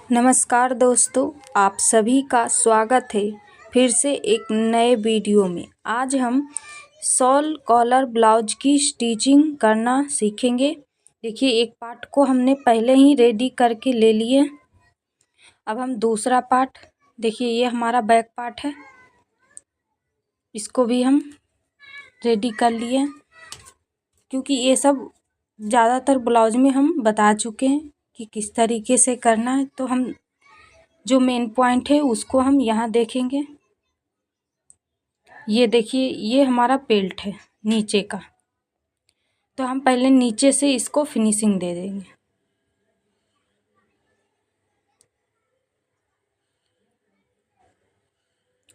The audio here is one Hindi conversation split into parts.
नमस्कार दोस्तों, आप सभी का स्वागत है फिर से एक नए वीडियो में। आज हम शॉल कॉलर ब्लाउज की स्टिचिंग करना सीखेंगे। देखिए, एक पार्ट को हमने पहले ही रेडी करके ले लिए। अब हम दूसरा पार्ट, देखिए ये हमारा बैक पार्ट है, इसको भी हम रेडी कर लिए। क्योंकि ये सब ज़्यादातर ब्लाउज में हम बता चुके हैं कि किस तरीके से करना है, तो हम जो मेन पॉइंट है उसको हम यहाँ देखेंगे। ये देखिए, ये हमारा बेल्ट है नीचे का, तो हम पहले नीचे से इसको फिनिशिंग दे देंगे।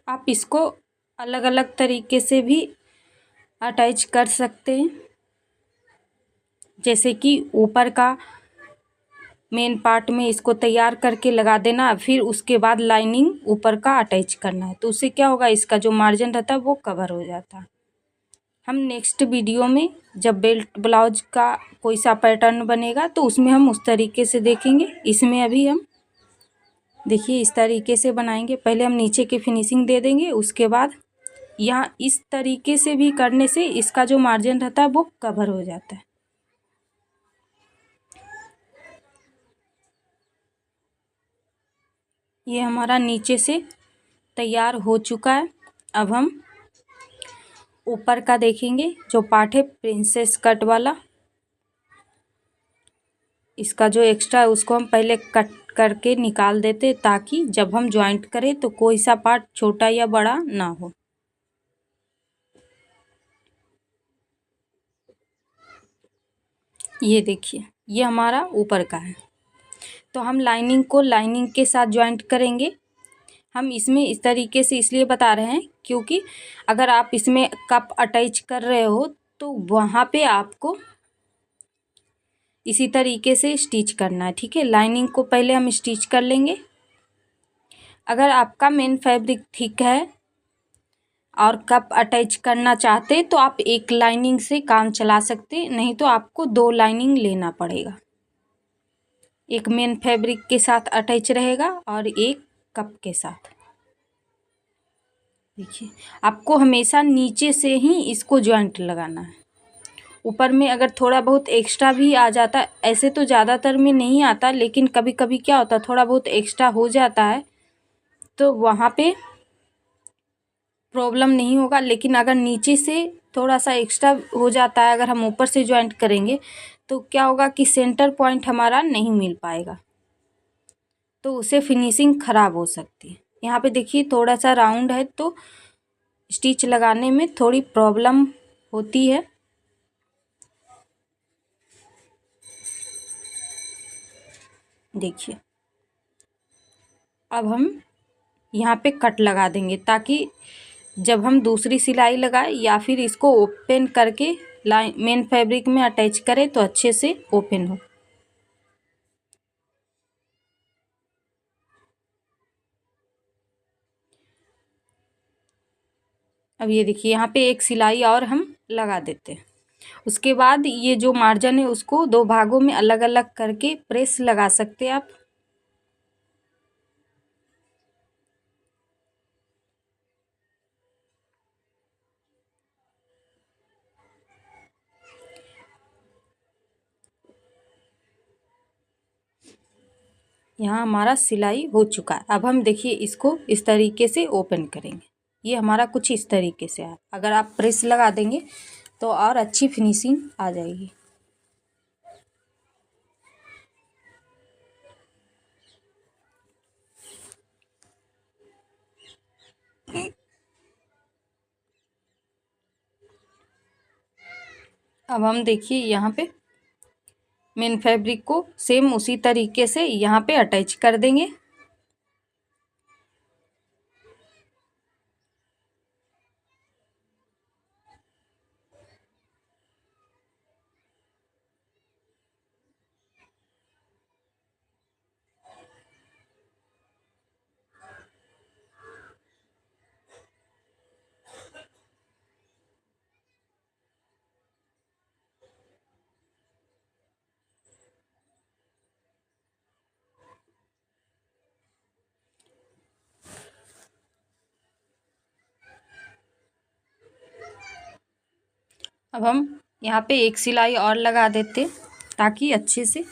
आप इसको अलग अलग तरीके से भी अटैच कर सकते हैं, जैसे कि ऊपर का मेन पार्ट में इसको तैयार करके लगा देना, फिर उसके बाद लाइनिंग ऊपर का अटैच करना है। तो उससे क्या होगा, इसका जो मार्जिन रहता है वो कवर हो जाता है। हम नेक्स्ट वीडियो में जब बेल्ट ब्लाउज का कोई सा पैटर्न बनेगा तो उसमें हम उस तरीके से देखेंगे। इसमें अभी हम देखिए इस तरीके से बनाएंगे। पहले हम नीचे की फिनिशिंग दे देंगे, उसके बाद यहाँ इस तरीके से भी करने से इसका जो मार्जिन रहता है वो कवर हो जाता है। ये हमारा नीचे से तैयार हो चुका है। अब हम ऊपर का देखेंगे, जो पार्ट है प्रिंसेस कट वाला। इसका जो एक्स्ट्रा है उसको हम पहले कट करके निकाल देते, ताकि जब हम ज्वाइंट करें तो कोई सा पार्ट छोटा या बड़ा ना हो। ये देखिए, ये हमारा ऊपर का है। तो हम लाइनिंग को लाइनिंग के साथ ज्वाइंट करेंगे। हम इसमें इस तरीके से इसलिए बता रहे हैं क्योंकि अगर आप इसमें कप अटैच कर रहे हो तो वहाँ पे आपको इसी तरीके से स्टिच करना है। ठीक है, लाइनिंग को पहले हम स्टिच कर लेंगे। अगर आपका मेन फैब्रिक थिक है और कप अटैच करना चाहते तो आप एक लाइनिंग से काम चला सकते, नहीं तो आपको 2 लाइनिंग लेना पड़ेगा। एक मेन फैब्रिक के साथ अटैच रहेगा और एक कप के साथ। देखिए, आपको हमेशा नीचे से ही इसको जॉइंट लगाना है। ऊपर में अगर थोड़ा बहुत एक्स्ट्रा भी आ जाता, ऐसे तो ज़्यादातर में नहीं आता, लेकिन कभी कभी क्या होता है थोड़ा बहुत एक्स्ट्रा हो जाता है, तो वहाँ पे प्रॉब्लम नहीं होगा। लेकिन अगर नीचे से थोड़ा सा एक्स्ट्रा हो जाता है, अगर हम ऊपर से जॉइंट करेंगे तो क्या होगा कि सेंटर पॉइंट हमारा नहीं मिल पाएगा, तो उसे फिनिशिंग ख़राब हो सकती है। यहाँ पे देखिए थोड़ा सा राउंड है तो स्टिच लगाने में थोड़ी प्रॉब्लम होती है। देखिए, अब हम यहाँ पे कट लगा देंगे, ताकि जब हम दूसरी सिलाई लगाए या फिर इसको ओपन करके लाइन मेन फैब्रिक में अटैच करें तो अच्छे से ओपन हो। अब ये देखिए, यहाँ पे एक सिलाई और हम लगा देते हैं। उसके बाद ये जो मार्जिन है उसको 2 भागों में अलग अलग करके प्रेस लगा सकते हैं आप। यहाँ हमारा सिलाई हो चुका है। अब हम देखिए इसको इस तरीके से ओपन करेंगे। ये हमारा कुछ इस तरीके से है। अगर आप प्रेस लगा देंगे तो और अच्छी फिनिशिंग आ जाएगी। अब हम देखिए यहाँ पे मेन फैब्रिक को सेम उसी तरीके से यहाँ पे अटैच कर देंगे। अब हम यहाँ पे एक सिलाई और लगा देते ताकि अच्छे से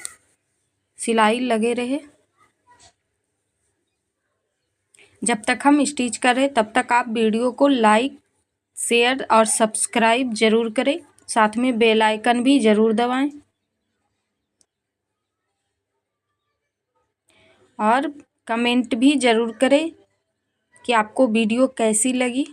सिलाई लगे रहे। जब तक हम स्टिच कर रहे तब तक आप वीडियो को लाइक, शेयर और सब्सक्राइब ज़रूर करें, साथ में बेल आइकन भी ज़रूर दबाएं और कमेंट भी ज़रूर करें कि आपको वीडियो कैसी लगी।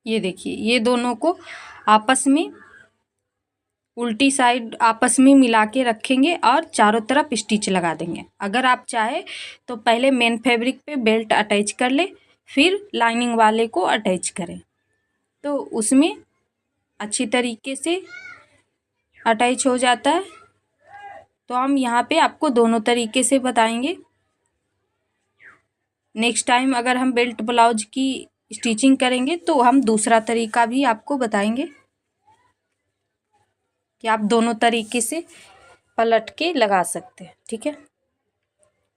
ये देखिए, ये दोनों को आपस में उल्टी साइड आपस में मिला के रखेंगे और चारों तरफ स्टिच लगा देंगे। अगर आप चाहे तो पहले मेन फैब्रिक पे बेल्ट अटैच कर ले, फिर लाइनिंग वाले को अटैच करें तो उसमें अच्छी तरीके से अटैच हो जाता है। तो हम यहाँ पे आपको दोनों तरीके से बताएंगे। नेक्स्ट टाइम अगर हम बेल्ट ब्लाउज की स्टिचिंग करेंगे तो हम दूसरा तरीका भी आपको बताएंगे कि आप दोनों तरीके से पलट के लगा सकते हैं। ठीक है,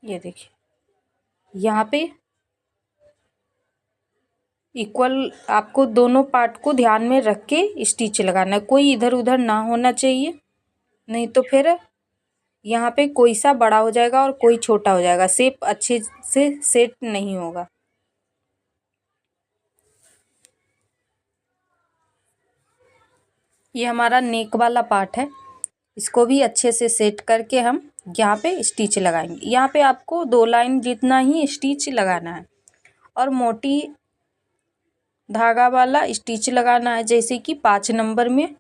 ये देखिए यहाँ पे इक्वल आपको दोनों पार्ट को ध्यान में रख के स्टिच लगाना है, कोई इधर उधर ना होना चाहिए, नहीं तो फिर यहाँ पे कोई सा बड़ा हो जाएगा और कोई छोटा हो जाएगा, शेप अच्छे से सेट नहीं होगा। ये हमारा नेक वाला पार्ट है, इसको भी अच्छे से सेट करके हम यहाँ पे स्टिच लगाएंगे। यहाँ पे आपको 2 लाइन जितना ही स्टिच लगाना है और मोटी धागा वाला स्टिच लगाना है, जैसे कि 5 नंबर में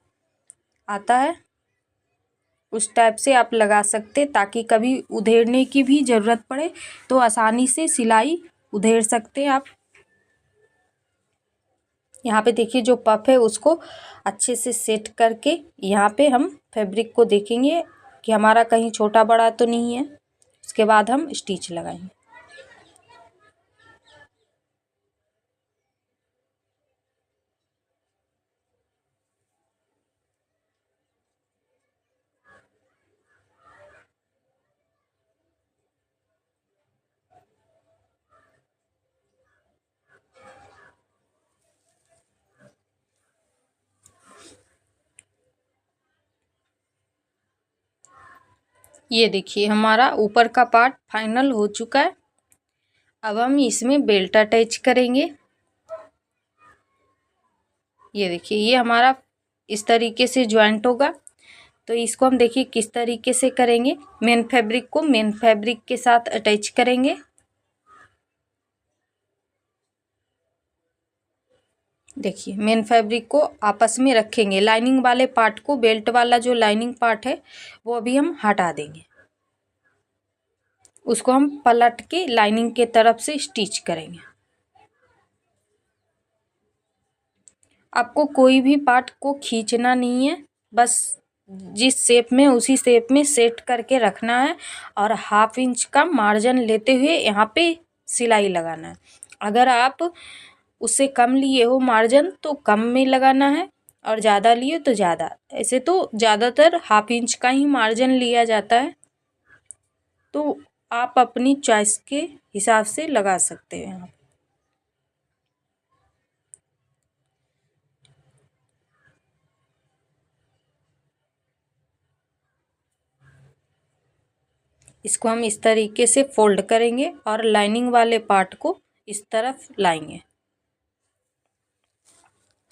आता है उस टाइप से आप लगा सकते, ताकि कभी उधेड़ने की भी ज़रूरत पड़े तो आसानी से सिलाई उधेड़ सकते आप। यहाँ पे देखिए जो पफ है उसको अच्छे से सेट करके यहाँ पे हम फैब्रिक को देखेंगे कि हमारा कहीं छोटा बड़ा तो नहीं है, उसके बाद हम स्टिच लगाएंगे। ये देखिए हमारा ऊपर का पार्ट फाइनल हो चुका है। अब हम इसमें बेल्ट अटैच करेंगे। ये देखिए ये हमारा इस तरीके से ज्वाइंट होगा, तो इसको हम देखिए किस तरीके से करेंगे। मेन फैब्रिक को मेन फैब्रिक के साथ अटैच करेंगे। देखिए मेन फैब्रिक को आपस में रखेंगे, लाइनिंग वाले पार्ट को, बेल्ट वाला जो लाइनिंग पार्ट है वो अभी हम हटा देंगे, उसको हम पलट के लाइनिंग के तरफ से स्टिच करेंगे। आपको कोई भी पार्ट को खींचना नहीं है, बस जिस शेप में उसी शेप में सेट करके रखना है और 1/2 इंच का मार्जिन लेते हुए यहाँ पे सिलाई लगाना है। अगर आप उससे कम लिए हो मार्जिन तो कम में लगाना है और ज़्यादा लिए तो ज़्यादा। ऐसे तो ज़्यादातर 1/2 इंच का ही मार्जिन लिया जाता है, तो आप अपनी चॉइस के हिसाब से लगा सकते हैं यहाँ। इसको हम इस तरीके से फोल्ड करेंगे और लाइनिंग वाले पार्ट को इस तरफ लाएंगे।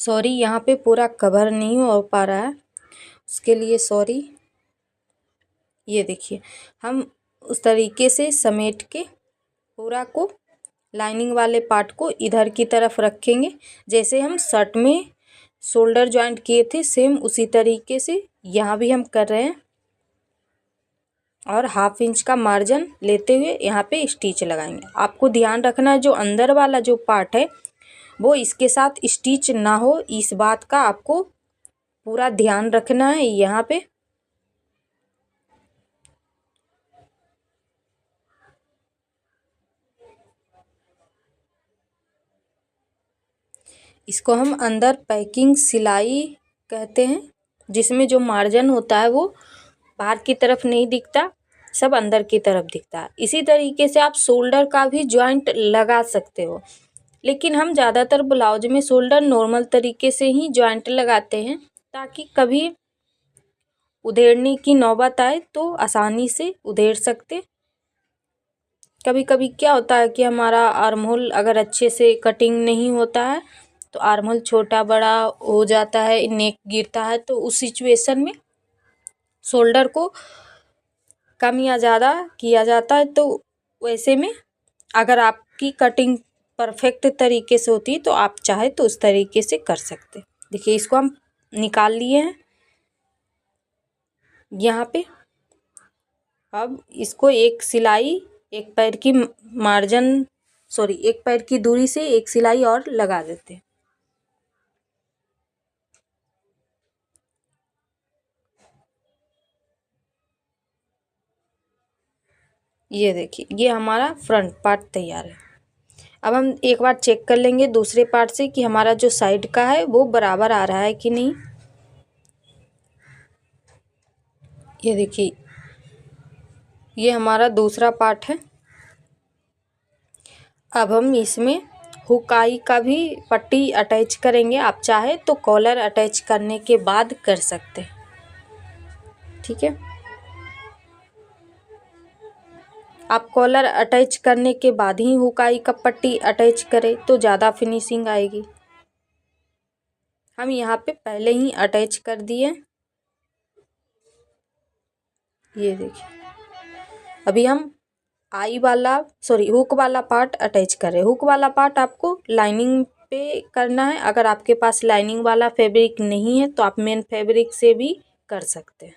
सॉरी यहाँ पे पूरा कवर नहीं हो पा रहा है, उसके लिए सॉरी। ये देखिए हम उस तरीके से समेट के पूरा को लाइनिंग वाले पार्ट को इधर की तरफ रखेंगे, जैसे हम शर्ट में शोल्डर जॉइंट किए थे सेम उसी तरीके से यहाँ भी हम कर रहे हैं और 1/2 इंच का मार्जिन लेते हुए यहाँ पे स्टिच लगाएंगे। आपको ध्यान रखना है जो अंदर वाला जो पार्ट है वो इसके साथ स्टिच ना हो, इस बात का आपको पूरा ध्यान रखना है। यहाँ पे इसको हम अंदर पैकिंग सिलाई कहते हैं, जिसमें जो मार्जिन होता है वो बाहर की तरफ नहीं दिखता, सब अंदर की तरफ दिखता है। इसी तरीके से आप शोल्डर का भी जॉइंट लगा सकते हो, लेकिन हम ज़्यादातर ब्लाउज में शोल्डर नॉर्मल तरीके से ही जॉइंट लगाते हैं, ताकि कभी उधेड़ने की नौबत आए तो आसानी से उधेड़ सकते। कभी कभी क्या होता है कि हमारा आर्म होल अगर अच्छे से कटिंग नहीं होता है तो आर्म होल छोटा बड़ा हो जाता है, नेक गिरता है, तो उस सिचुएशन में शोल्डर को कम या ज़्यादा किया जाता है। तो वैसे में अगर आपकी कटिंग परफेक्ट तरीके से होती है तो आप चाहे तो उस तरीके से कर सकते। देखिए इसको हम निकाल लिए हैं यहाँ पे। अब इसको एक सिलाई, एक पैर की मार्जिन एक पैर की दूरी से एक सिलाई और लगा देते हैं। ये देखिए ये हमारा फ्रंट पार्ट तैयार है। अब हम एक बार चेक कर लेंगे दूसरे पार्ट से कि हमारा जो साइड का है वो बराबर आ रहा है कि नहीं। ये देखिए ये हमारा दूसरा पार्ट है। अब हम इसमें हुकाई का भी पट्टी अटैच करेंगे। आप चाहे तो कॉलर अटैच करने के बाद कर सकते हैं, ठीक है। आप कॉलर अटैच करने के बाद ही हुकाई का पट्टी अटैच करें तो ज़्यादा फिनिशिंग आएगी। हम यहाँ पे पहले ही अटैच कर दिए। ये देखिए अभी हम हुक वाला पार्ट अटैच कर रहे हैं। हुक वाला पार्ट आपको लाइनिंग पे करना है। अगर आपके पास लाइनिंग वाला फैब्रिक नहीं है तो आप मेन फैब्रिक से भी कर सकते हैं,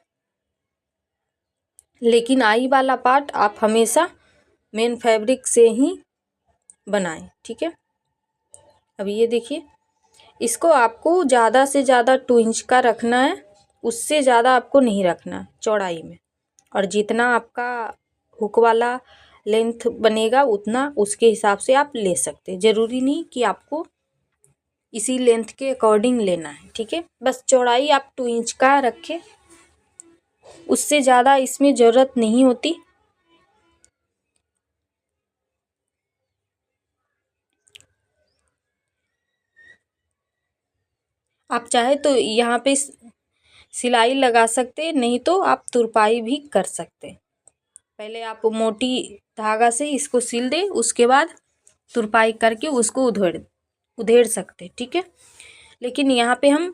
लेकिन आई वाला पार्ट आप हमेशा मेन फैब्रिक से ही बनाएं, ठीक है। अभी ये देखिए इसको आपको ज़्यादा से ज़्यादा 2 इंच का रखना है, उससे ज़्यादा आपको नहीं रखना चौड़ाई में। और जितना आपका हुक वाला लेंथ बनेगा उतना उसके हिसाब से आप ले सकते। ज़रूरी नहीं कि आपको इसी लेंथ के अकॉर्डिंग लेना है, ठीक है। बस चौड़ाई आप 2 इंच का रखें, उससे ज़्यादा इसमें ज़रूरत नहीं होती। आप चाहे तो यहाँ पे सिलाई लगा सकते, नहीं तो आप तुरपाई भी कर सकते। पहले आप मोटी धागा से इसको सिल दे, उसके बाद तुरपाई करके उसको उधेड़ सकते, ठीक है। लेकिन यहाँ पे हम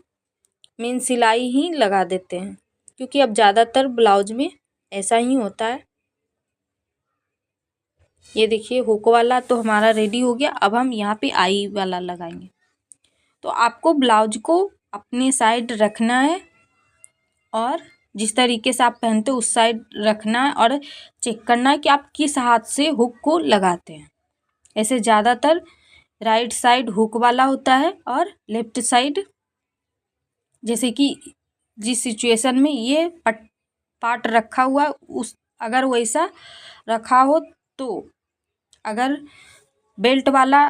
मेन सिलाई ही लगा देते हैं, क्योंकि अब ज़्यादातर ब्लाउज में ऐसा ही होता है। ये देखिए हुक वाला तो हमारा रेडी हो गया। अब हम यहाँ पे आई वाला लगाएंगे। तो आपको ब्लाउज को अपने साइड रखना है और जिस तरीके से आप पहनते हो उस साइड रखना है और चेक करना है कि आप किस हाथ से हुक को लगाते हैं। ऐसे ज़्यादातर राइट साइड हुक वाला होता है और लेफ्ट साइड, जैसे कि जिस सिचुएशन में ये पार्ट रखा हुआ उस अगर वैसा रखा हो, तो अगर बेल्ट वाला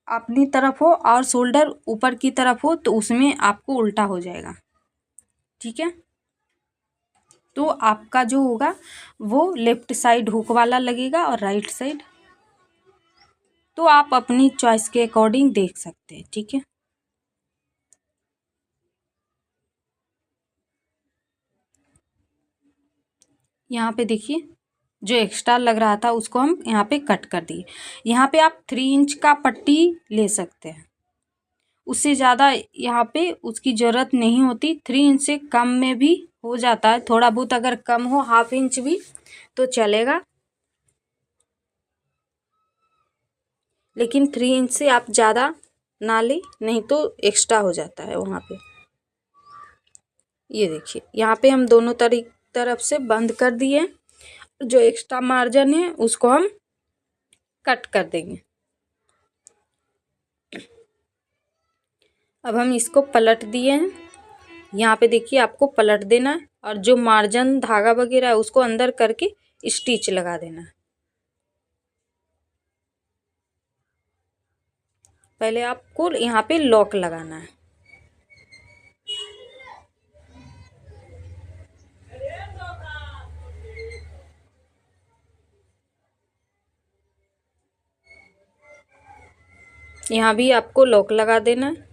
अपनी तरफ हो और शोल्डर ऊपर की तरफ हो तो उसमें आपको उल्टा हो जाएगा, ठीक है। तो आपका जो होगा वो लेफ्ट साइड हुक वाला लगेगा और राइट साइड तो आप अपनी चॉइस के अकॉर्डिंग देख सकते हैं, ठीक है। यहाँ पे देखिए जो एक्स्ट्रा लग रहा था उसको हम यहाँ पे कट कर दिए। यहाँ पे आप 3 इंच का पट्टी ले सकते हैं, उससे ज़्यादा यहाँ पे उसकी ज़रूरत नहीं होती। 3 इंच से कम में भी हो जाता है, थोड़ा बहुत अगर कम हो 1/2 इंच भी तो चलेगा, लेकिन 3 इंच से आप ज़्यादा ना ले, नहीं तो एक्स्ट्रा हो जाता है वहाँ पे। ये देखिए यहाँ पे हम दोनों तरफ से बंद कर दिए। जो एक्स्ट्रा मार्जिन है उसको हम कट कर देंगे। अब हम इसको पलट दिए हैं। यहाँ पे देखिए आपको पलट देना है और जो मार्जिन धागा वगैरह है उसको अंदर करके स्टिच लगा देना है। पहले आपको यहाँ पे लॉक लगाना है। यहाँ भी आपको लॉक लगा देना है।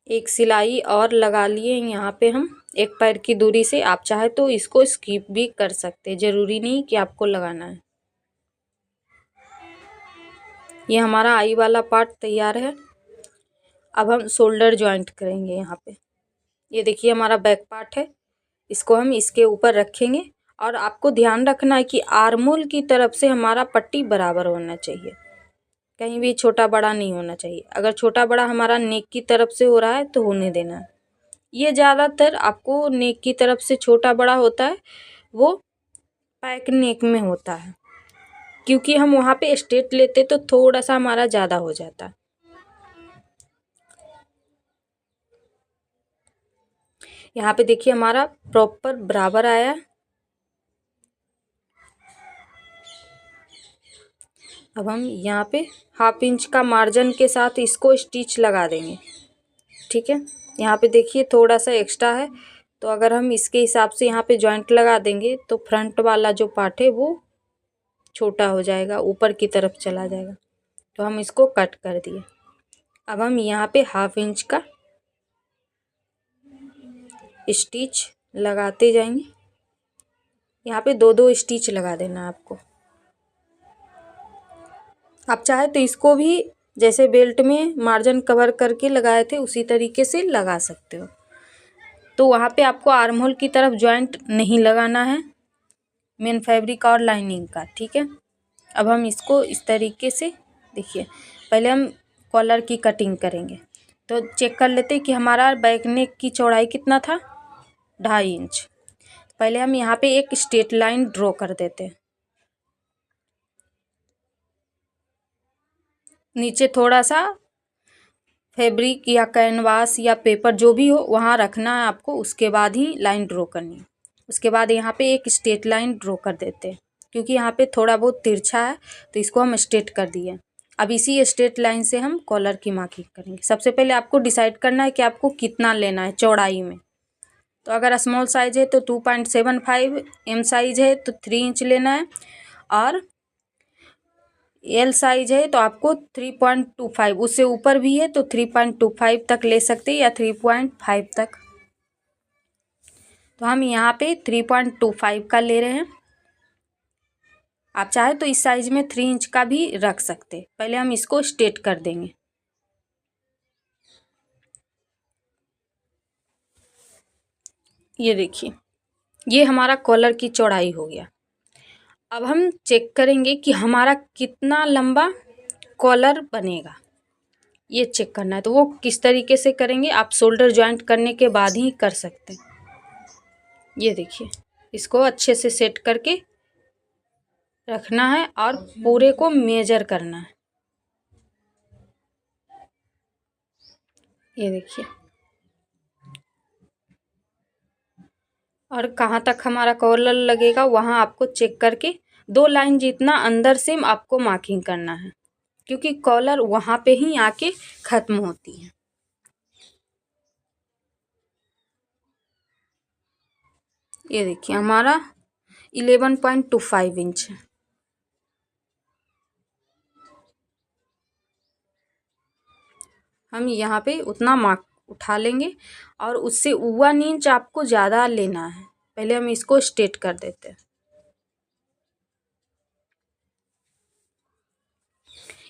एक सिलाई और लगा लिए यहाँ पे हम एक पैर की दूरी से। आप चाहे तो इसको स्किप भी कर सकते, जरूरी नहीं कि आपको लगाना है। ये हमारा आई वाला पार्ट तैयार है। अब हम शोल्डर जॉइंट करेंगे। यहाँ पे ये देखिए हमारा बैक पार्ट है, इसको हम इसके ऊपर रखेंगे। और आपको ध्यान रखना है कि आर्मोल की तरफ से हमारा पट्टी बराबर होना चाहिए, कहीं भी छोटा बड़ा नहीं होना चाहिए। अगर छोटा बड़ा हमारा नेक की तरफ से हो रहा है तो होने देना है। ये ज़्यादातर आपको नेक की तरफ से छोटा बड़ा होता है, वो पैक नेक में होता है, क्योंकि हम वहाँ पे स्ट्रेट लेते तो थोड़ा सा हमारा ज़्यादा हो जाता है। यहाँ पे देखिए हमारा प्रॉपर बराबर आया। अब हम यहाँ पे 1/2 इंच का मार्जिन के साथ इसको स्टिच लगा देंगे। ठीक है, यहाँ पे देखिए थोड़ा सा एक्स्ट्रा है, तो अगर हम इसके हिसाब से यहाँ पे जॉइंट लगा देंगे तो फ्रंट वाला जो पार्ट है वो छोटा हो जाएगा, ऊपर की तरफ चला जाएगा। तो हम इसको कट कर दिए। अब हम यहाँ पे 1/2 इंच का स्टिच लगाते जाएंगे। यहाँ पे 2-2 स्टिच लगा देना आपको। आप चाहे तो इसको भी जैसे बेल्ट में मार्जिन कवर करके लगाए थे उसी तरीके से लगा सकते हो। तो वहाँ पे आपको आर्म होल की तरफ जॉइंट नहीं लगाना है, मेन फैब्रिक और लाइनिंग का। ठीक है, अब हम इसको इस तरीके से देखिए, पहले हम कॉलर की कटिंग करेंगे। तो चेक कर लेते कि हमारा बैक नेक की चौड़ाई कितना था, 2.5 इंच। पहले हम यहाँ पे एक स्ट्रेट लाइन ड्रॉ कर देते हैं। नीचे थोड़ा सा फैब्रिक या कैनवास या पेपर जो भी हो वहाँ रखना है आपको, उसके बाद ही लाइन ड्रॉ करनी है। उसके बाद यहाँ पे एक स्ट्रेट लाइन ड्रॉ कर देते हैं, क्योंकि यहाँ पे थोड़ा बहुत तिरछा है तो इसको हम स्ट्रेट कर दिए। अब इसी स्ट्रेट लाइन से हम कॉलर की मार्किंग करेंगे। सबसे पहले आपको डिसाइड करना है कि आपको कितना लेना है चौड़ाई में। तो अगर स्मॉल साइज है तो 2.75, एम साइज है तो 3 इंच लेना है, और एल साइज है तो आपको 3.25, उससे ऊपर भी है तो 3.25 तक ले सकते हैं या 3.5 तक। तो हम यहाँ पे 3.25 का ले रहे हैं। आप चाहे तो इस साइज में 3 इंच का भी रख सकते। पहले हम इसको स्ट्रेट कर देंगे। ये देखिए, ये हमारा कॉलर की चौड़ाई हो गया। अब हम चेक करेंगे कि हमारा कितना लंबा कॉलर बनेगा, ये चेक करना है। तो वो किस तरीके से करेंगे, आप शोल्डर जॉइंट करने के बाद ही कर सकते हैं। ये देखिए, इसको अच्छे से सेट करके रखना है और पूरे को मेजर करना है। ये देखिए, और कहाँ तक हमारा कॉलर लगेगा वहाँ आपको चेक करके 2 लाइन जितना अंदर से आपको मार्किंग करना है, क्योंकि कॉलर वहाँ पे ही आके ख़त्म होती है। ये देखिए हमारा 11.25 इंच है। हम यहाँ पे उतना मार्क उठा लेंगे, और उससे 1 इंच आपको ज़्यादा लेना है। पहले हम इसको स्ट्रेट कर देते हैं।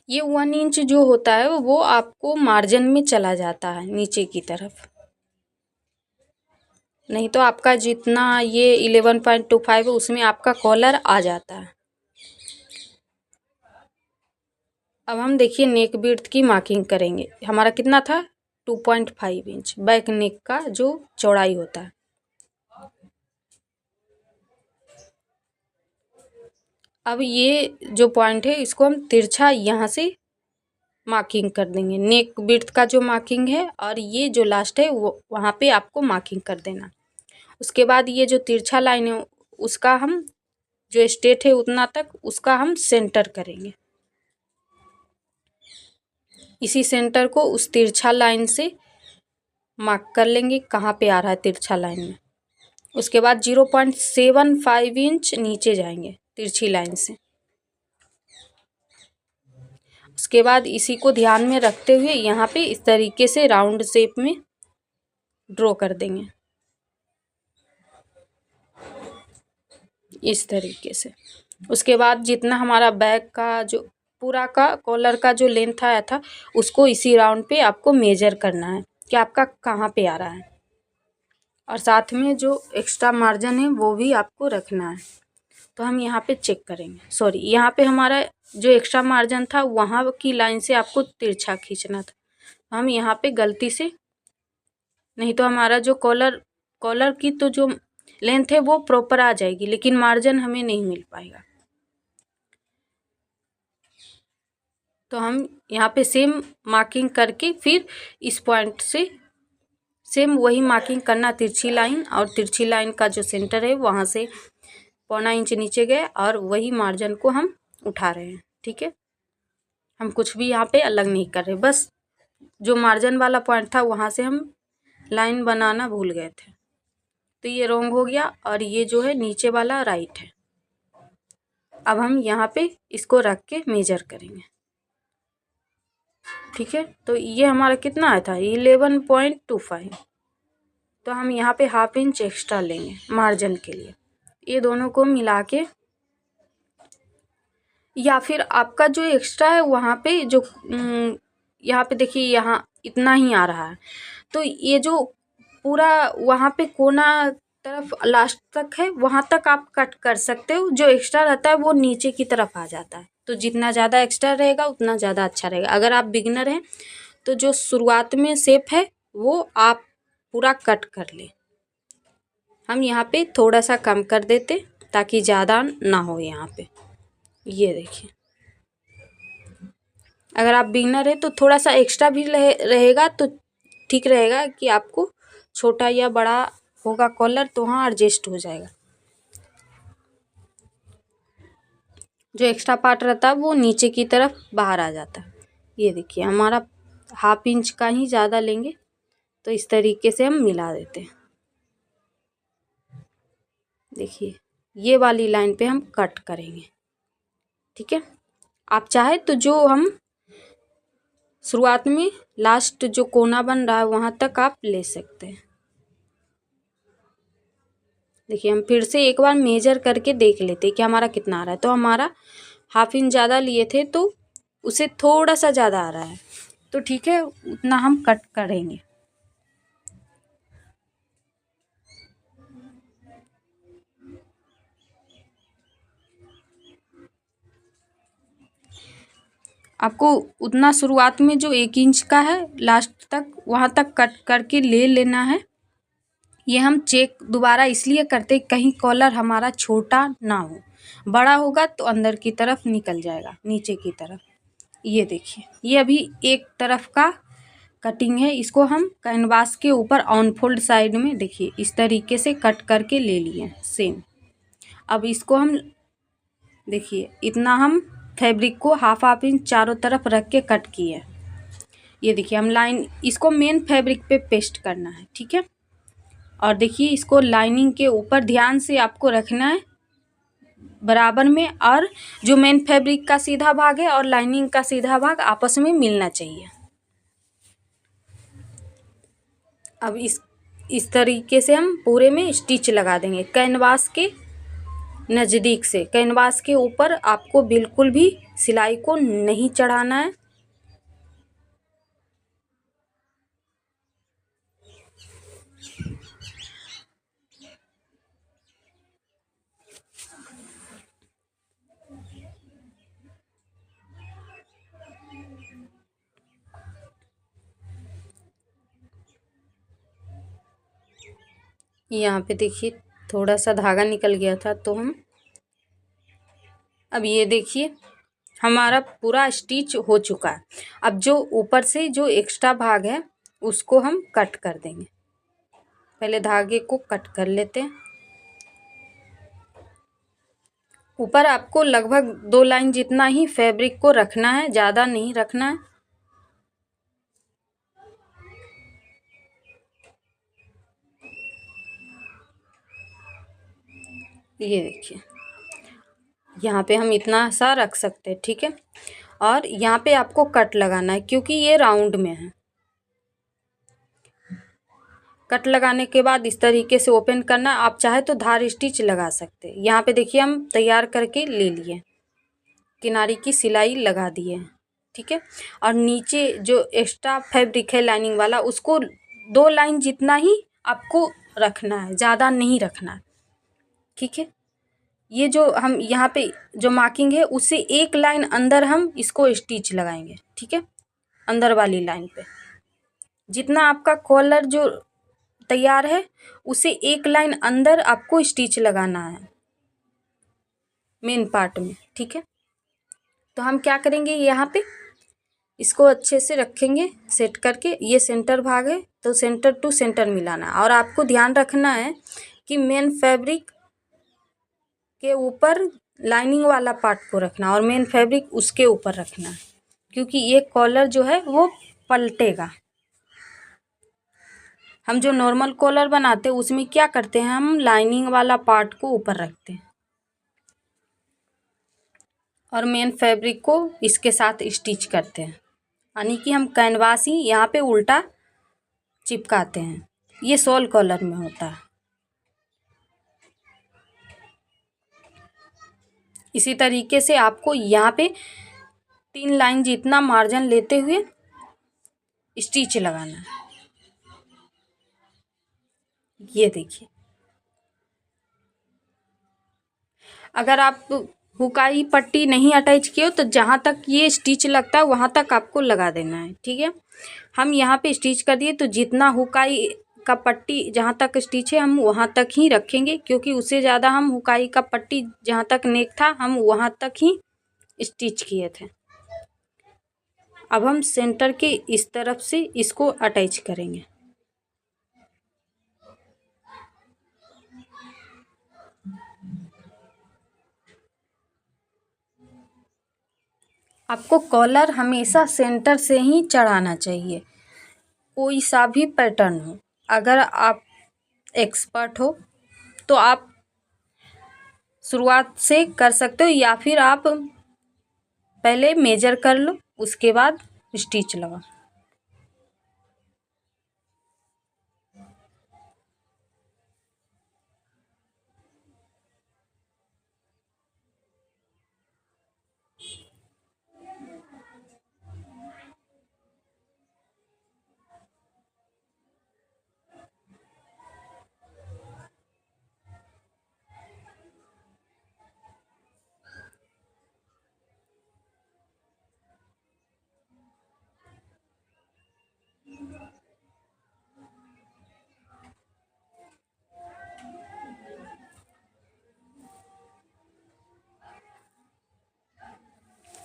ये 1 इंच जो होता है वो आपको मार्जिन में चला जाता है नीचे की तरफ, नहीं तो आपका जितना ये 11.25 है उसमें आपका कॉलर आ जाता है। अब हम देखिए नेक विड्थ की मार्किंग करेंगे। हमारा कितना था, 2.5 इंच बैक नेक का जो चौड़ाई होता है। अब ये जो पॉइंट है इसको हम तिरछा यहाँ से मार्किंग कर देंगे। नेक विड्थ का जो मार्किंग है, और ये जो लास्ट है वो वहाँ पे आपको मार्किंग कर देना। उसके बाद ये जो तिरछा लाइन है उसका हम जो स्ट्रेट है उतना तक उसका हम सेंटर करेंगे। इसी सेंटर को उस तिरछा लाइन से मार्क कर लेंगे कहाँ पे आ रहा है तिरछा लाइन में। उसके बाद 0.75 इंच नीचे जाएंगे तिरछी लाइन से। उसके बाद इसी को ध्यान में रखते हुए यहाँ पे इस तरीके से राउंड शेप में ड्रॉ कर देंगे, इस तरीके से। उसके बाद जितना हमारा बैक का जो पूरा का कॉलर का जो लेंथ आया था उसको इसी राउंड पे आपको मेजर करना है कि आपका कहाँ पे आ रहा है, और साथ में जो एक्स्ट्रा मार्जिन है वो भी आपको रखना है। तो हम यहाँ पे चेक करेंगे, सॉरी यहाँ पे हमारा जो एक्स्ट्रा मार्जिन था वहाँ की लाइन से आपको तिरछा खींचना था। हम यहाँ पे गलती से, नहीं तो हमारा जो कॉलर की तो जो लेंथ है वो प्रॉपर आ जाएगी, लेकिन मार्जिन हमें नहीं मिल पाएगा। तो हम यहाँ पे सेम मार्किंग करके फिर इस पॉइंट से सेम वही मार्किंग करना तिरछी लाइन, और तिरछी लाइन का जो सेंटर है वहाँ से 0.25 इंच नीचे गए और वही मार्जिन को हम उठा रहे हैं। ठीक है, हम कुछ भी यहाँ पे अलग नहीं कर रहे, बस जो मार्जिन वाला पॉइंट था वहाँ से हम लाइन बनाना भूल गए थे, तो ये रॉन्ग हो गया, और ये जो है नीचे वाला राइट है। अब हम यहाँ पे इसको रख के मेजर करेंगे। ठीक है, तो ये हमारा कितना आया था 11.25, तो हम यहाँ पे 1/2 इंच एक्स्ट्रा लेंगे मार्जिन के लिए। ये दोनों को मिला के, या फिर आपका जो एक्स्ट्रा है वहाँ पे जो यहाँ पे देखिए यहाँ इतना ही आ रहा है, तो ये जो पूरा वहाँ पे कोना तरफ लास्ट तक है वहाँ तक आप कट कर सकते हो। जो एक्स्ट्रा रहता है वो नीचे की तरफ आ जाता है, तो जितना ज़्यादा एक्स्ट्रा रहेगा उतना ज़्यादा अच्छा रहेगा। अगर आप बिगिनर हैं तो जो शुरुआत में शेप है वो आप पूरा कट कर ले। हम यहाँ पे थोड़ा सा कम कर देते ताकि ज़्यादा ना हो यहाँ पे। ये देखिए, अगर आप बिगिनर है तो थोड़ा सा एक्स्ट्रा भी रहेगा तो ठीक रहेगा, कि आपको छोटा या बड़ा होगा कॉलर तो वहाँ एडजस्ट हो जाएगा। जो एक्स्ट्रा पार्ट रहता है वो नीचे की तरफ बाहर आ जाता है। ये देखिए हमारा 1/2 इंच का ही ज़्यादा लेंगे, तो इस तरीके से हम मिला देते हैं। देखिए ये वाली लाइन पे हम कट करेंगे। ठीक है, आप चाहे तो जो हम शुरुआत में लास्ट जो कोना बन रहा है वहाँ तक आप ले सकते हैं। देखिए हम फिर से एक बार मेजर करके देख लेते हैं कि हमारा कितना आ रहा है। तो हमारा 1/2 इंच ज़्यादा लिए थे तो उसे थोड़ा सा ज़्यादा आ रहा है, तो ठीक है उतना हम कट करेंगे। आपको उतना शुरुआत में जो 1 इंच का है लास्ट तक वहाँ तक कट करके ले लेना है। ये हम चेक दोबारा इसलिए करते कहीं कॉलर हमारा छोटा ना हो, बड़ा होगा तो अंदर की तरफ निकल जाएगा नीचे की तरफ। ये देखिए ये अभी एक तरफ का कटिंग है, इसको हम कैनवास के ऊपर ऑन फोल्ड साइड में देखिए इस तरीके से कट करके ले लिए सेम। अब इसको हम देखिए इतना हम फैब्रिक को 1/2 इंच चारों तरफ रख के कट किए। ये देखिए हम लाइन इसको मेन फैब्रिक पे पेस्ट करना है। ठीक है, और देखिए इसको लाइनिंग के ऊपर ध्यान से आपको रखना है बराबर में, और जो मेन फैब्रिक का सीधा भाग है और लाइनिंग का सीधा भाग आपस में मिलना चाहिए। अब इस तरीके से हम पूरे में स्टिच लगा देंगे कैनवास के नज़दीक से। कैनवास के ऊपर आपको बिल्कुल भी सिलाई को नहीं चढ़ाना है। यहाँ पे देखिए थोड़ा सा धागा निकल गया था, तो हम अब ये देखिए हमारा पूरा स्टिच हो चुका है। अब जो ऊपर से जो एक्स्ट्रा भाग है उसको हम कट कर देंगे। पहले धागे को कट कर लेते हैं। ऊपर आपको लगभग 2 लाइन जितना ही फैब्रिक को रखना है, ज़्यादा नहीं रखना है। ये देखिए, यहाँ पे हम इतना सा रख सकते हैं, ठीक है। और यहाँ पे आपको कट लगाना है क्योंकि ये राउंड में है। कट लगाने के बाद इस तरीके से ओपन करना। आप चाहे तो धार स्टिच लगा सकते हैं। यहाँ पे देखिए हम तैयार करके ले लिए, किनारे की सिलाई लगा दिए, ठीक है। और नीचे जो एक्स्ट्रा फैब्रिक है लाइनिंग वाला, उसको 2 लाइन जितना ही आपको रखना है, ज़्यादा नहीं रखना है, ठीक है। ये जो हम यहाँ पे जो मार्किंग है उससे 1 लाइन अंदर हम इसको स्टिच लगाएंगे, ठीक है। अंदर वाली लाइन पे जितना आपका कॉलर जो तैयार है उसे 1 लाइन अंदर आपको स्टिच लगाना है मेन पार्ट में, ठीक है। तो हम क्या करेंगे, यहाँ पे इसको अच्छे से रखेंगे सेट करके। ये सेंटर भाग है तो सेंटर टू सेंटर मिलाना है। और आपको ध्यान रखना है कि मेन फैब्रिक के ऊपर लाइनिंग वाला पार्ट को रखना और मेन फैब्रिक उसके ऊपर रखना है, क्योंकि ये कॉलर जो है वो पलटेगा। हम जो नॉर्मल कॉलर बनाते हैं उसमें क्या करते हैं, हम लाइनिंग वाला पार्ट को ऊपर रखते हैं और मेन फैब्रिक को इसके साथ स्टिच करते हैं, यानी कि हम कैनवास ही यहाँ पे उल्टा चिपकाते हैं। ये शॉल कॉलर में होता है। इसी तरीके से आपको यहाँ पे 3 लाइन जितना मार्जिन लेते हुए स्टिच लगाना है। ये देखिए, अगर आप हुकाई पट्टी नहीं अटैच किए हो तो जहाँ तक ये स्टिच लगता है वहाँ तक आपको लगा देना है, ठीक है। हम यहाँ पे स्टिच कर दिए तो जितना हुकाई का पट्टी जहाँ तक स्टिच है हम वहाँ तक ही रखेंगे, क्योंकि उससे ज़्यादा हम हुकाई का पट्टी जहाँ तक नेक था हम वहाँ तक ही स्टिच किए थे। अब हम सेंटर के इस तरफ से इसको अटैच करेंगे। आपको कॉलर हमेशा सेंटर से ही चढ़ाना चाहिए, कोई सा भी पैटर्न हो। अगर आप एक्सपर्ट हो तो आप शुरुआत से कर सकते हो, या फिर आप पहले मेजर कर लो उसके बाद स्टिच लगाओ।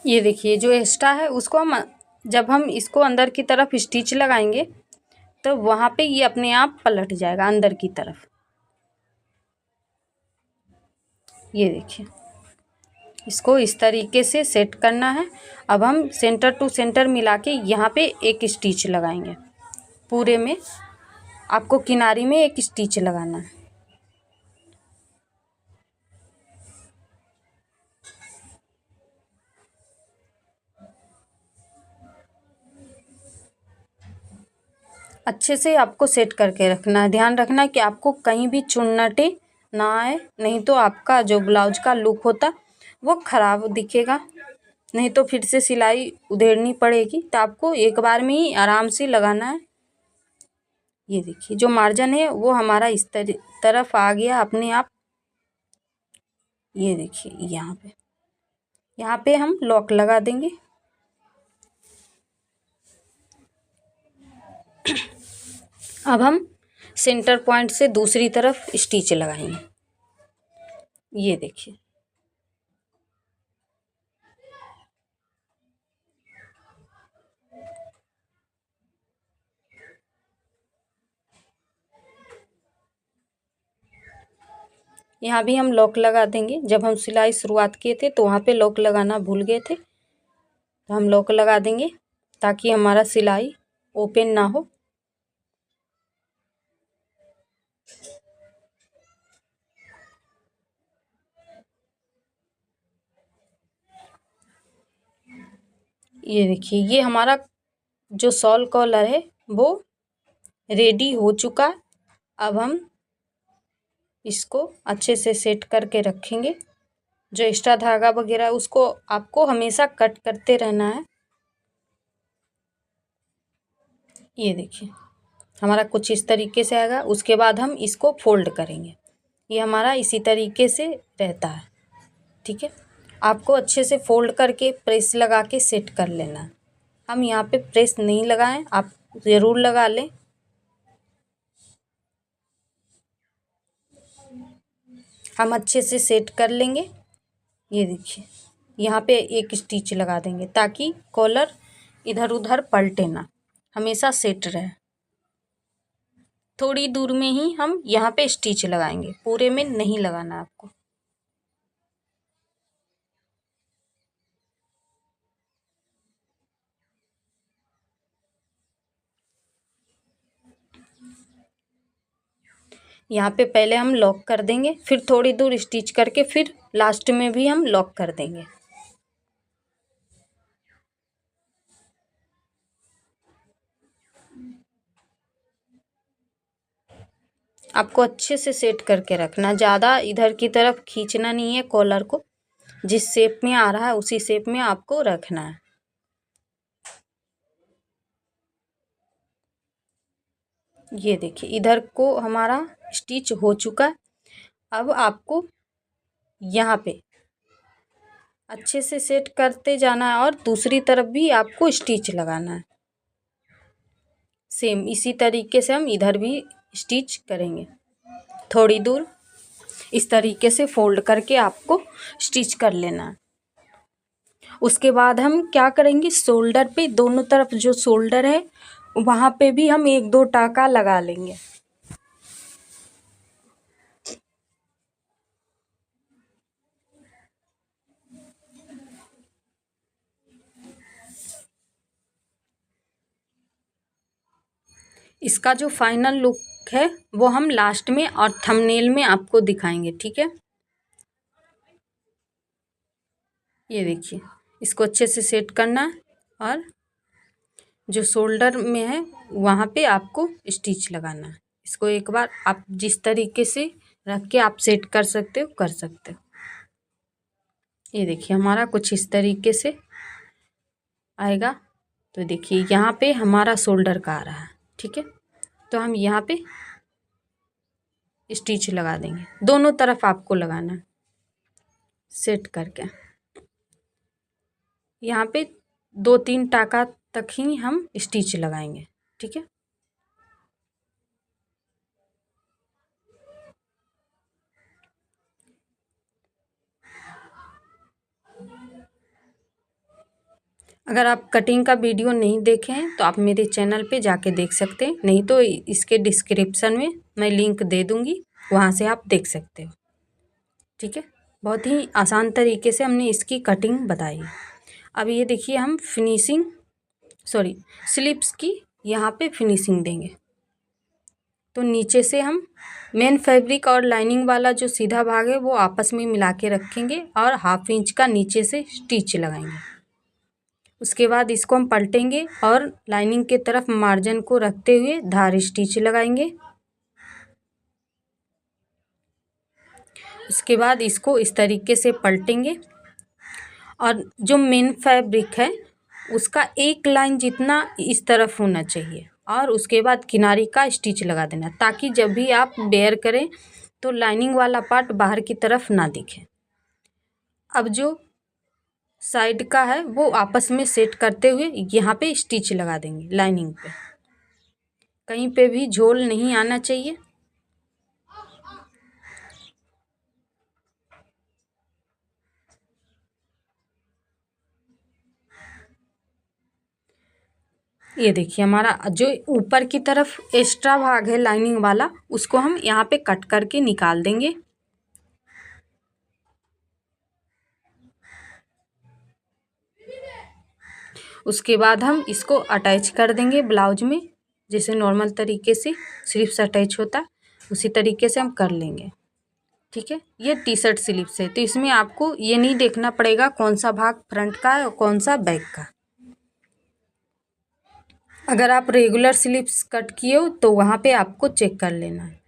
ये देखिए, जो एक्स्ट्रा है उसको हम जब हम इसको अंदर की तरफ स्टिच लगाएंगे तो वहाँ पे ये अपने आप पलट जाएगा अंदर की तरफ। ये देखिए, इसको इस तरीके से सेट करना है। अब हम सेंटर टू सेंटर मिला के यहाँ पे एक स्टिच लगाएंगे। पूरे में आपको किनारी में एक स्टिच लगाना है। अच्छे से आपको सेट करके रखना है। ध्यान रखना है कि आपको कहीं भी चुन्नटे ना आए, नहीं तो आपका जो ब्लाउज का लुक होता वो ख़राब दिखेगा। नहीं तो फिर से सिलाई उधेड़नी पड़ेगी। तो आपको एक बार में ही आराम से लगाना है। ये देखिए, जो मार्जिन है वो हमारा इस तरफ आ गया अपने आप। ये देखिए, यहाँ पे हम लॉक लगा देंगे। अब हम सेंटर पॉइंट से दूसरी तरफ स्टिच लगाएंगे। ये देखिए, यहाँ भी हम लॉक लगा देंगे। जब हम सिलाई शुरुआत किए थे तो वहाँ पे लॉक लगाना भूल गए थे, तो हम लॉक लगा देंगे ताकि हमारा सिलाई ओपन ना हो। ये देखिए, ये हमारा जो शॉल कॉलर है वो रेडी हो चुका। अब हम इसको अच्छे से सेट करके रखेंगे। जो एक्स्ट्रा धागा वगैरह उसको आपको हमेशा कट करते रहना है। ये देखिए, हमारा कुछ इस तरीके से आएगा। उसके बाद हम इसको फोल्ड करेंगे। ये हमारा इसी तरीके से रहता है, ठीक है। आपको अच्छे से फोल्ड करके प्रेस लगा के सेट कर लेना है। हम यहाँ पे प्रेस नहीं लगाएं, आप ज़रूर लगा लें। हम अच्छे से सेट कर लेंगे। ये देखिए, यहाँ पे एक स्टिच लगा देंगे ताकि कॉलर इधर उधर पलटे ना, हमेशा सेट रहे। थोड़ी दूर में ही हम यहाँ पे स्टिच लगाएंगे, पूरे में नहीं लगाना आपको। यहाँ पे पहले हम लॉक कर देंगे, फिर थोड़ी दूर स्टिच करके फिर लास्ट में भी हम लॉक कर देंगे। आपको अच्छे से सेट करके रखना, ज़्यादा इधर की तरफ खींचना नहीं है कॉलर को। जिस शेप में आ रहा है उसी शेप में आपको रखना है। ये देखिए, इधर को हमारा स्टिच हो चुका। अब आपको यहाँ पे अच्छे से सेट करते जाना है और दूसरी तरफ भी आपको स्टिच लगाना है। सेम इसी तरीके से हम इधर भी स्टिच करेंगे। थोड़ी दूर इस तरीके से फोल्ड करके आपको स्टिच कर लेना है। उसके बाद हम क्या करेंगे, शोल्डर पे दोनों तरफ जो शोल्डर है वहाँ पे भी हम एक दो टाका लगा लेंगे। इसका जो फाइनल लुक है वो हम लास्ट में और थंबनेल में आपको दिखाएंगे, ठीक है। ये देखिए, इसको अच्छे से सेट करना है और जो शोल्डर में है वहाँ पे आपको स्टिच लगाना है। इसको एक बार आप जिस तरीके से रख के आप सेट कर सकते हो कर सकते हो। ये देखिए, हमारा कुछ इस तरीके से आएगा। तो देखिए, यहाँ पे हमारा शोल्डर का आ रहा है, ठीक है। तो हम यहाँ पे स्टिच लगा देंगे, दोनों तरफ आपको लगाना है सेट करके। यहाँ पे 2-3 टाका तक ही हम स्टिच लगाएंगे, ठीक है। अगर आप कटिंग का वीडियो नहीं देखे हैं तो आप मेरे चैनल पे जाके देख सकते हैं, नहीं तो इसके डिस्क्रिप्शन में मैं लिंक दे दूँगी, वहाँ से आप देख सकते हो, ठीक है। बहुत ही आसान तरीके से हमने इसकी कटिंग बताई। अब ये देखिए, हम स्लीव्स की यहाँ पे फिनिशिंग देंगे। तो नीचे से हम मेन फैब्रिक और लाइनिंग वाला जो सीधा भाग है वो आपस में मिला के रखेंगे और 1/2 इंच का नीचे से स्टिच लगाएंगे। उसके बाद इसको हम पलटेंगे और लाइनिंग के तरफ मार्जिन को रखते हुए धार स्टिच लगाएंगे। उसके बाद इसको इस तरीके से पलटेंगे और जो मेन फैब्रिक है उसका एक लाइन जितना इस तरफ होना चाहिए और उसके बाद किनारे का स्टिच लगा देना, ताकि जब भी आप बेयर करें तो लाइनिंग वाला पार्ट बाहर की तरफ ना दिखे। अब जो साइड का है वो आपस में सेट करते हुए यहाँ पे स्टिच लगा देंगे लाइनिंग पे। कहीं पे भी झोल नहीं आना चाहिए। ये देखिए, हमारा जो ऊपर की तरफ एक्स्ट्रा भाग है लाइनिंग वाला उसको हम यहाँ पे कट करके निकाल देंगे। उसके बाद हम इसको अटैच कर देंगे ब्लाउज में, जैसे नॉर्मल तरीके से स्लीव्स अटैच होता है उसी तरीके से हम कर लेंगे। ठीक है, ये टी शर्ट स्लीव्स है, तो इसमें आपको ये नहीं देखना पड़ेगा कौन सा भाग फ्रंट का है और कौन सा बैक का। अगर आप रेगुलर स्लीव्स कट किए हो तो वहाँ पे आपको चेक कर लेना है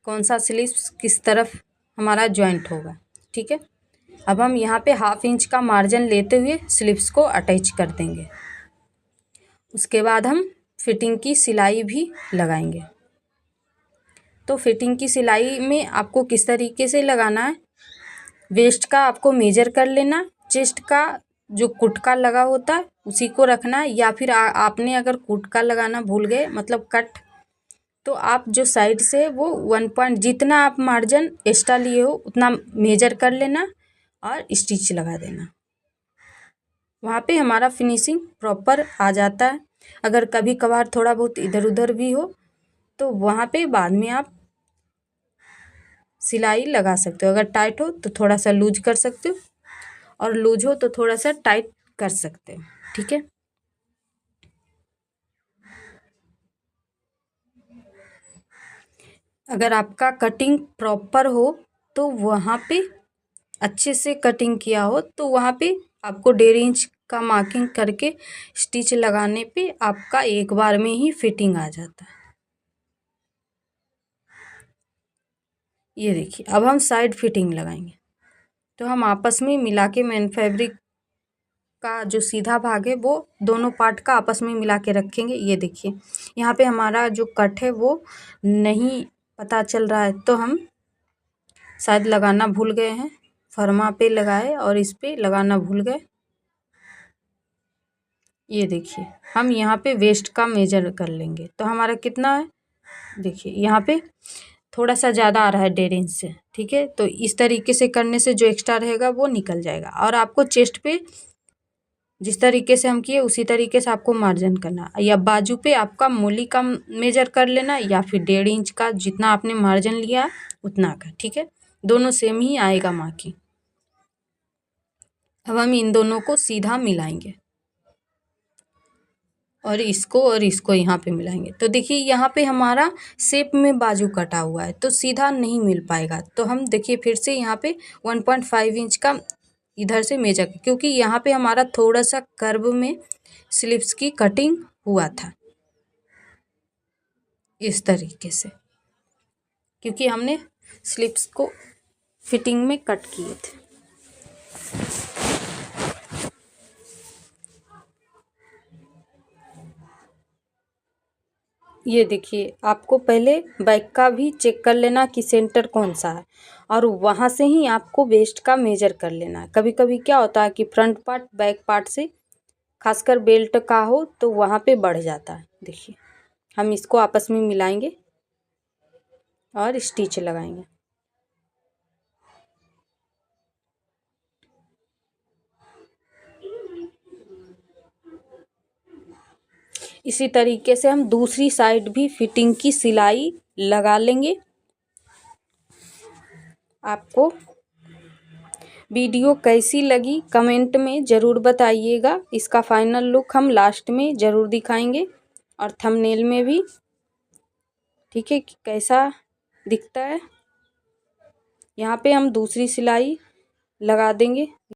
कौन सा स्लीव्स किस तरफ हमारा जॉइंट होगा। ठीक है, अब हम यहाँ पे 1/2 इंच का मार्जिन लेते हुए स्लीव्स को अटैच कर देंगे। उसके बाद हम फिटिंग की सिलाई भी लगाएंगे। तो फिटिंग की सिलाई में आपको किस तरीके से लगाना है, वेस्ट का आपको मेजर कर लेना, चेस्ट का जो कुटका लगा होता है उसी को रखना है, या फिर आपने अगर कुटका लगाना भूल गए मतलब कट, तो आप जो साइड से वो 1 पॉइंट जितना आप मार्जिन एक्स्ट्रा लिए हो उतना मेजर कर लेना और स्टिच लगा देना। वहाँ पे हमारा फिनिशिंग प्रॉपर आ जाता है। अगर कभी कभार थोड़ा बहुत इधर उधर भी हो तो वहाँ पे बाद में आप सिलाई लगा सकते हो। अगर टाइट हो तो थोड़ा सा लूज कर सकते हो और लूज हो तो थोड़ा सा टाइट कर सकते हो। ठीक है, अगर आपका कटिंग प्रॉपर हो तो वहाँ पे अच्छे से कटिंग किया हो तो वहाँ पे आपको 1.5 इंच का मार्किंग करके स्टिच लगाने पे आपका एक बार में ही फिटिंग आ जाता है। ये देखिए, अब हम साइड फिटिंग लगाएंगे। तो हम आपस में मिला के मेन फैब्रिक का जो सीधा भाग है वो दोनों पार्ट का आपस में मिला के रखेंगे। ये देखिए, यहाँ पे हमारा जो कट है वो नहीं पता चल रहा है तो हम शायद लगाना भूल गए हैं, फर्मा पे लगाए और इस पे लगाना भूल गए। ये देखिए, हम यहाँ पे वेस्ट का मेजर कर लेंगे तो हमारा कितना है, देखिए यहाँ पे थोड़ा सा ज़्यादा आ रहा है 1.5 इंच से। ठीक है, तो इस तरीके से करने से जो एक्स्ट्रा रहेगा वो निकल जाएगा। और आपको चेस्ट पे जिस तरीके से हम किए उसी तरीके से आपको मार्जिन करना, या बाजू पे आपका मूली का मेजर कर लेना या फिर 1.5 इंच का जितना आपने मार्जिन लिया उतना का। ठीक है, दोनों सेम ही आएगा मार्किंग। अब हम इन दोनों को सीधा मिलाएंगे और इसको यहाँ पे मिलाएंगे। तो देखिए यहाँ पे हमारा शेप में बाजू कटा हुआ है तो सीधा नहीं मिल पाएगा। तो हम देखिए फिर से यहाँ पे 1.5 इंच का इधर से मेजर, क्योंकि यहाँ पे हमारा थोड़ा सा कर्व में स्लीव्स की कटिंग हुआ था इस तरीके से, क्योंकि हमने स्लीव्स को फिटिंग में कट किए थे। ये देखिए, आपको पहले बैक का भी चेक कर लेना कि सेंटर कौन सा है और वहाँ से ही आपको वेस्ट का मेजर कर लेना है। कभी कभी क्या होता है कि फ्रंट पार्ट बैक पार्ट से खासकर बेल्ट का हो तो वहाँ पे बढ़ जाता है। देखिए, हम इसको आपस में मिलाएंगे और स्टिच लगाएंगे। इसी तरीके से हम दूसरी साइड भी फिटिंग की सिलाई लगा लेंगे। आपको वीडियो कैसी लगी कमेंट में ज़रूर बताइएगा। इसका फाइनल लुक हम लास्ट में ज़रूर दिखाएंगे और थंबनेल में भी। ठीक है, कि कैसा दिखता है। यहाँ पे हम दूसरी सिलाई लगा देंगे।